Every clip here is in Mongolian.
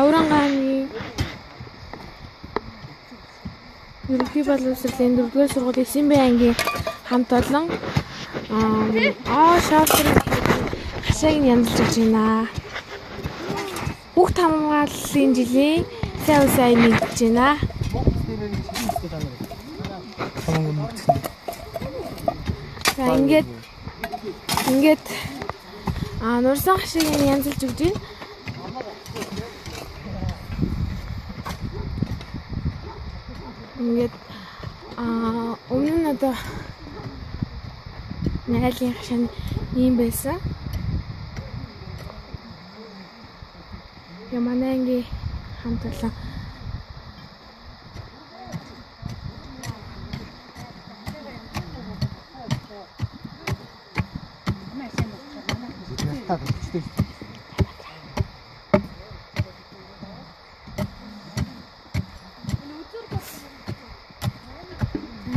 Уранганы ерөнхий боловсролын 4-р сургуулийн Симбай ангийн хамт олон шалгарын хашааг нь янзлж өгч байна. Хүүхд хамгааллын жилийн сайн сайн нэгдэж байна. За ингээд нурсан хашааг нь янзлж өгч байна. Ингээд өмнө нь одоо найлын хашаан ийм байсан. Манай ангийн хамт олон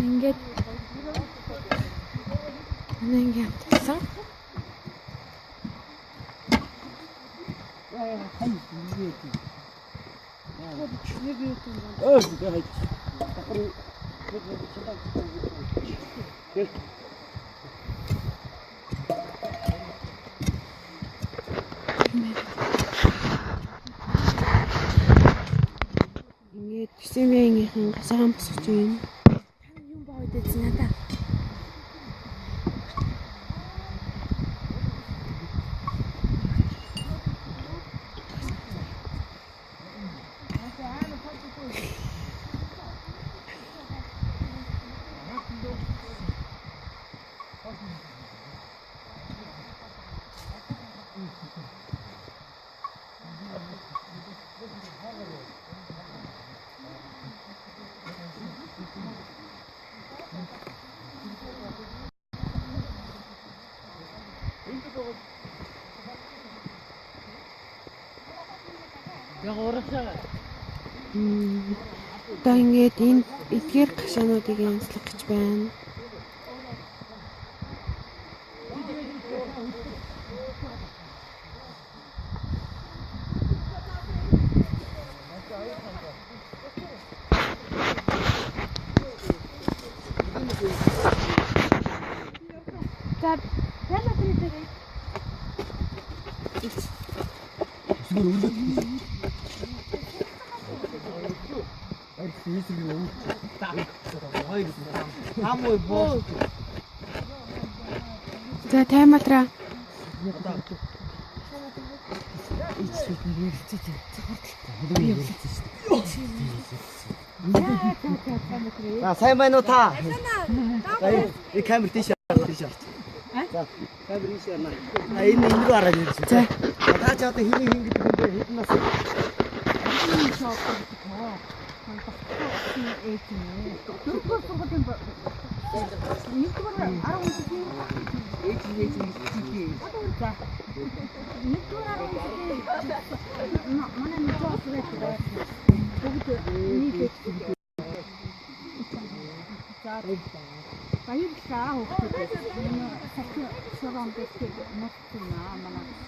ингээд ангийн хамт олон ингээд Симбайгийн гасаан босч байна. Юм бод эзэн надаа. Одоо ингээд энэ эдгээр гашаануудыг янзлах гэж байна. За тайматраа. Сайн байна уу та? За камер тийш харж. За камер тийш яана. Энэ рүү хараад ирж. За. Та ч одоо хин гэдэг юм бэ? Хэдэн нас? Баярлалаа хүүхдүүд. Сахи сорон дэвтэр нутгина манайс.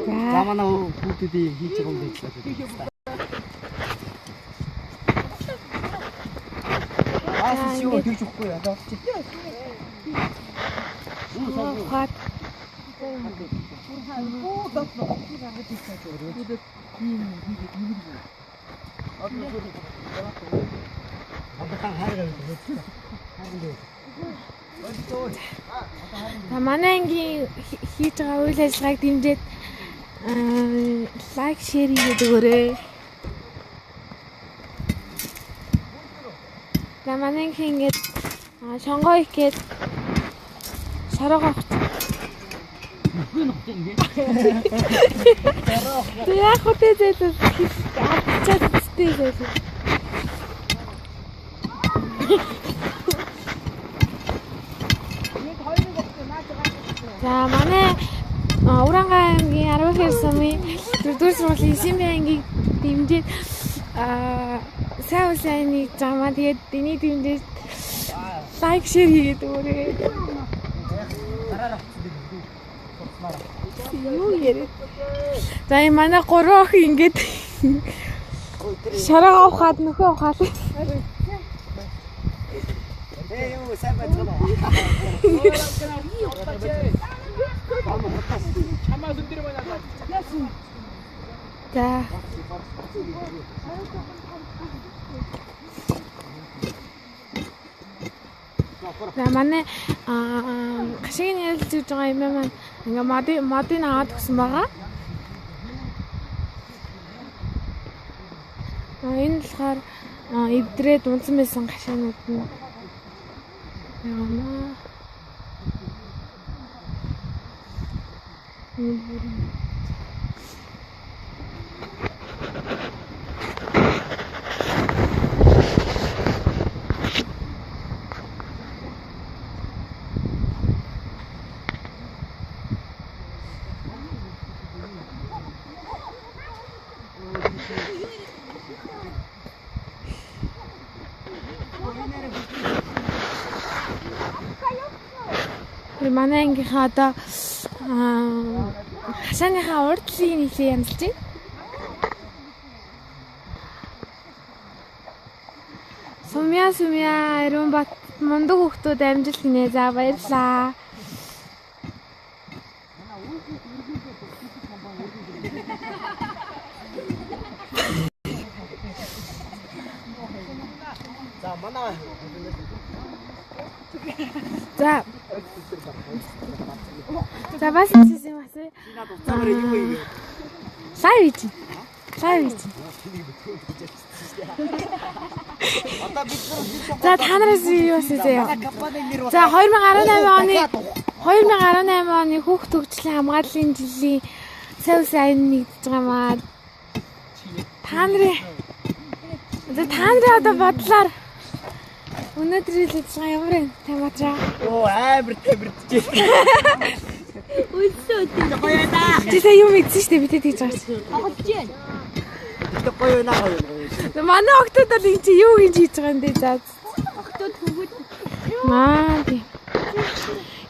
За манай хүүхдүүдийн хийж байгаа юм байна. Аас юу төрж өгөхгүй яа. Хат. Манай ангийн хийж байгаа үйл ажиллагааг дэмжиж лайк, шеэр хийгээд өгөөрэй. За манай ангийн ингээд шонгоо ихэд шараа гогт. Яг хөтэ зээлс авчаад зээлс. За манай Уранга аймгийн 12 сумын 4-р сургуулийн 9 ангийг дэмжиж сайн нэг замаа тэгээд энийг дэмжиж лайк шеэр хийгээд өгөөрэй. Юу яриа. За энэ манай 3 охин ингээд шараа авахад нөхөө авахад. Юу сайн байна уу? За. За манай гашиг нэлж гэж байгаа юм маань ингээ модын аваад өгсөн байгаа. Энэ болохоор эвдрээд унсан байсан гашигнууд нь яамаа. Манай ангийнхаа одоо хашааныхаа урдлын нийлээ янзлж байна. Сумья Ариунбат мундаг хүүхдүүд амжилт гинэ. За баярлаа. За манай За бас юм асуу. Лайв. За та нараас юу асууя? За 2018 оны хүүхд төгслийн хамгааллын жилийн сайн нэгдэж байгаамаа. Та нарын одоо бодлоор өнөөдөр хэлж байгаа ямар вэ? Таматраа. Оо амар тэмэрдэж. Үлсөө тийм гоё да. Чи сая юу мэдсэн шүү дээ битэд хийж байгаа чи. Тоглож байна. Тэг гоё наа гоё. Манай октод бол энэ чи юу хийж байгаа юм бэ? За. Октод хөвгүүд. Маа тийм.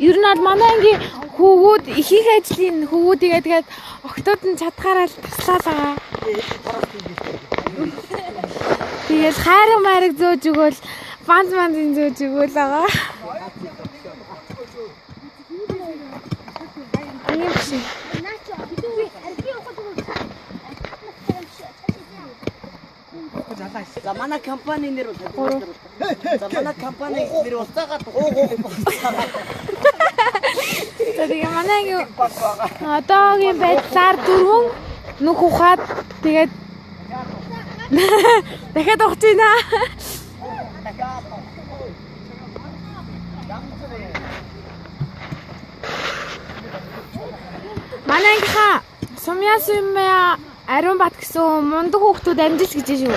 Ер нь бол манай ангийн хөвгүүд ихэнх ажлын хөвгүүдийгээ тэгээд октод нь чадхаараа туслаад байгаа. Тэгээд хайраг зөөж өгөөл банзын зөөж өгөөл байгаа. Ийм шиг. За манай компани нэр бол. За манай компани нэр устгагаад уугуу. За тэгээ манай ангийн одоогийн байдлаар 4 нүх ухаад тэгээд дахиад ухаж байна. Манай ангийнхаа Сумья Ариунбат гэсэн мундаг хүүхдүүд амжилт гэж шүү.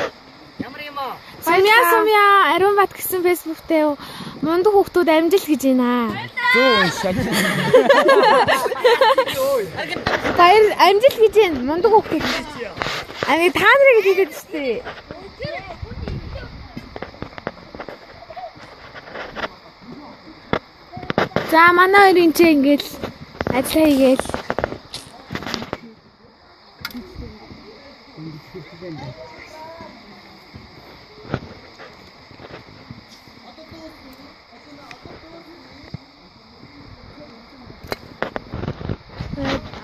Ямар юм аа? Сумья Ариунбат гэсэн фэйсбүүк дээр мундаг хүүхдүүд амжилт гэж байна. Зөө шаг. Баяр амжилт гэж байна. Мундаг хүүхдүүд. Ами та нарыг хэлээд өстэй. За манай хоёрын чи ингээл ажиллаа хийгээл.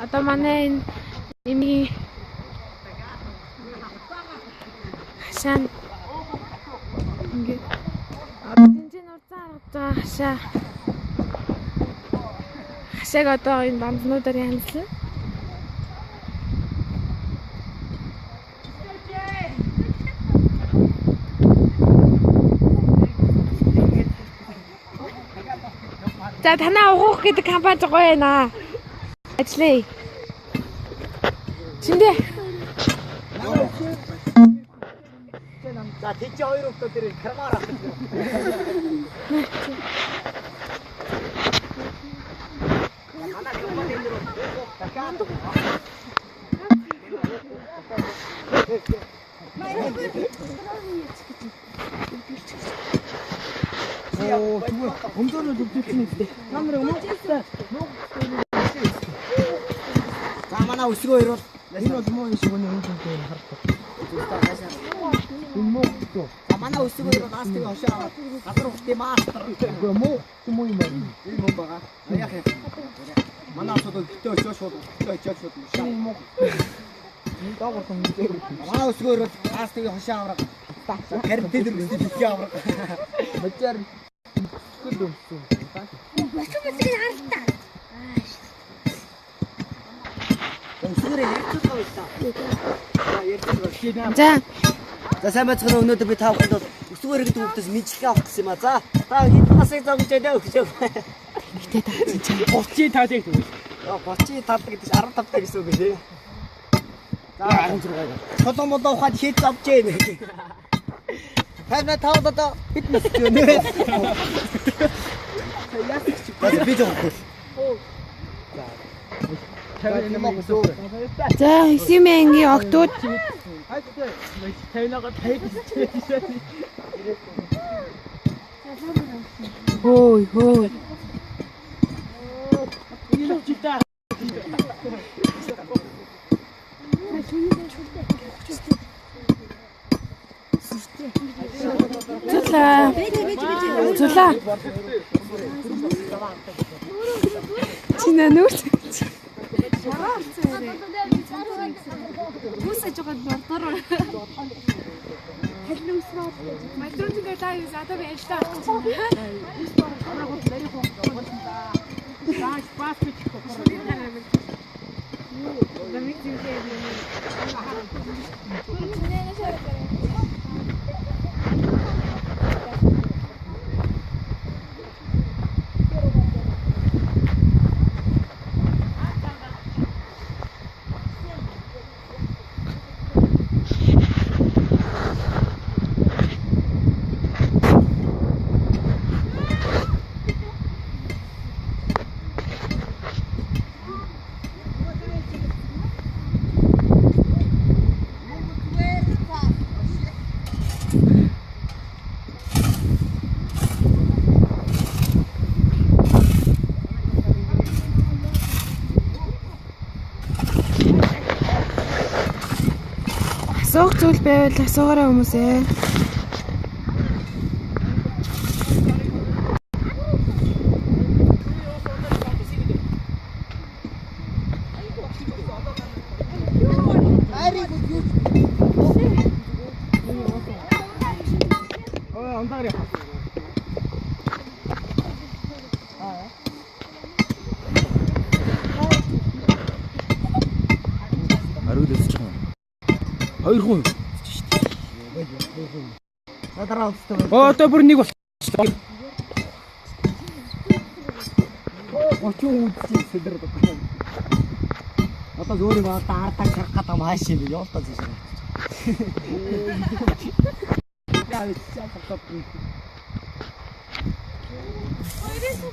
Одоо манай энэ хашаан ингээд тэнцэн урцаа харагдаж байгаа хашааг одоо энэ банзнуудаар хяналтна. За танаа угуух гэдэг компани гоё байна. Ажлаа. Чиндээ. За тийч хоёр өктөө дээр кармаар авах гэж. Манай компани нэр дахиад зүгээр өмдөрөөр өвдөж нэгтэй. Намрыг муугтай. За манай өсгөө хоёр бол энэ бол муу шиг өнөө энэ зүйл харахгүй. Энэ муу гэдэг. За манай өсгөө хоёр бол астыг хошоо аваад газар ухтын мастер. Үгүй муу юм байна. Энэ муу байгаа. Яг яах. Манай асуудал өгтөө очиж шууд өгтөө очиж шууд энэ муу. Энэ доогор том дээр. Манай өсгөө хоёр бол астыг хошоо аваад харин тэр үстэй битгий аваад. Мачаар гүд өмсөн. Бачуусыг харалтаа. За сайн байцгаана. Өнөөдөр би та бүхэнд өсвөр гэдэг үгтээс мэдлэг авах гэсэн юм а. За та хэд насыг зогсож өгч. гэтээ таа чинь. 30 талыг тэгвэл. 30 тал гэдэг чинь 15 тал гэсэн үг шүү. За 16. Толон модоо ухаад хэд авч яана. Хана таад одоо хэд нас гэнэ. Яа би жоо. За 9-ийн октод хөөй хөөй. Зулаа. Чинаа нүрт. Үсэж байгаа дордороо. Хэлний усраа. Матрунгийн лайв задаа байжлаа. Зааш паспорт ಕೊಡ್ತಾರೆ. ನಮಗೆ ತಿಂದೆ Асуух зүйл байвал асуугаарай хүмүүсээ. Хоёр хүн. Надараа устай. Одоо бүр нэг болчихлоо. Очоо үдчих сэдэр даа. Одоо зөөрийг даартаа гарах гэдэг маш юм явуултаа зүйш.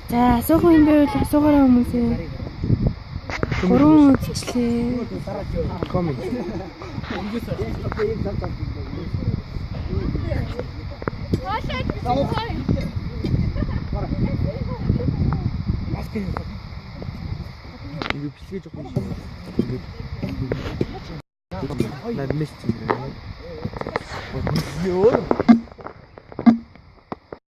За асуух юм байвал асуугаарай хүмүүсээ. 3 үзчихлээ. Комент. 이거 비슷해 조금. 나 месяц. Вот,